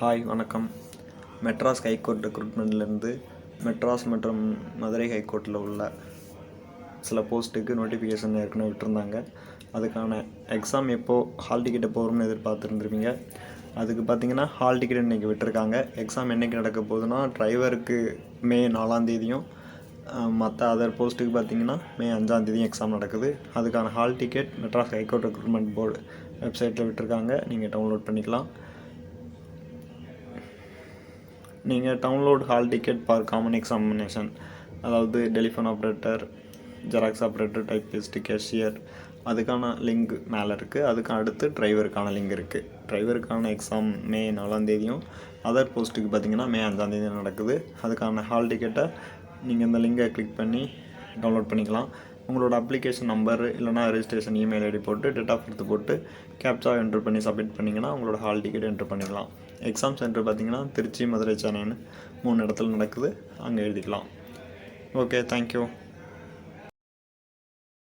Hi வணக்கம். Madras high court ரெக்ரூட்மெண்ட்லேருந்து Madras மற்றும் மதுரை ஹைகோர்ட்டில் உள்ள சில போஸ்ட்டுக்கு நோட்டிஃபிகேஷன் ஏற்கனவே விட்டுருந்தாங்க. அதுக்கான எக்ஸாம் ஹால் டிக்கெட் எப்போ வரும்னு எதிர்பார்த்துருந்துருப்பீங்க. அதுக்கு பார்த்தீங்கன்னா ஹால் டிக்கெட் இன்றைக்கி விட்டுருக்காங்க. எக்ஸாம் என்றைக்கு நடக்க போகுதுன்னா டிரைவருக்கு மே 4ஆம் மற்ற அதர் போஸ்ட்டுக்கு பார்த்தீங்கன்னா மே 5ஆம் எக்ஸாம் நடக்குது. அதுக்கான hall ticket Madras high court recruitment board வெப்சைட்டில் விட்டுருக்காங்க. நீங்கள் டவுன்லோட் பண்ணிக்கலாம். நீங்கள் download hall ticket for common examination, அதாவது telephone operator, xerox operator, typist, cashier, அதுக்கான லிங்க் மேலே இருக்குது. அதுக்கு அடுத்து டிரைவருக்கான லிங்க் இருக்குது. டிரைவருக்கான எக்ஸாம் மே 4ஆம் அதர் போஸ்ட்டுக்கு பார்த்திங்கன்னா மே 5ஆம் நடக்குது. அதுக்கான ஹால் டிக்கெட்டை நீங்கள் இந்த லிங்கை கிளிக் பண்ணி டவுன்லோட் பண்ணிக்கலாம். உங்களோட அப்ளிகேஷன் நம்பர் இல்லைனா ரெஜிஸ்ட்ரேஷன் இமெயில் ஐடி போட்டு டேட் ஆஃப் பர்த் போட்டு கேப்சா என்ட்ரு பண்ணி சப்மிட் பண்ணிங்கன்னா உங்களோட ஹால் டிக்கெட் என்ட்ரு பண்ணிக்கலாம். எக்ஸாம் சென்டர் பார்த்திங்கன்னா திருச்சி, மதுரை, சென்னைன்னு 3 இடத்துல நடக்குது. அங்கே எழுதிக்கலாம். Okay, thank you.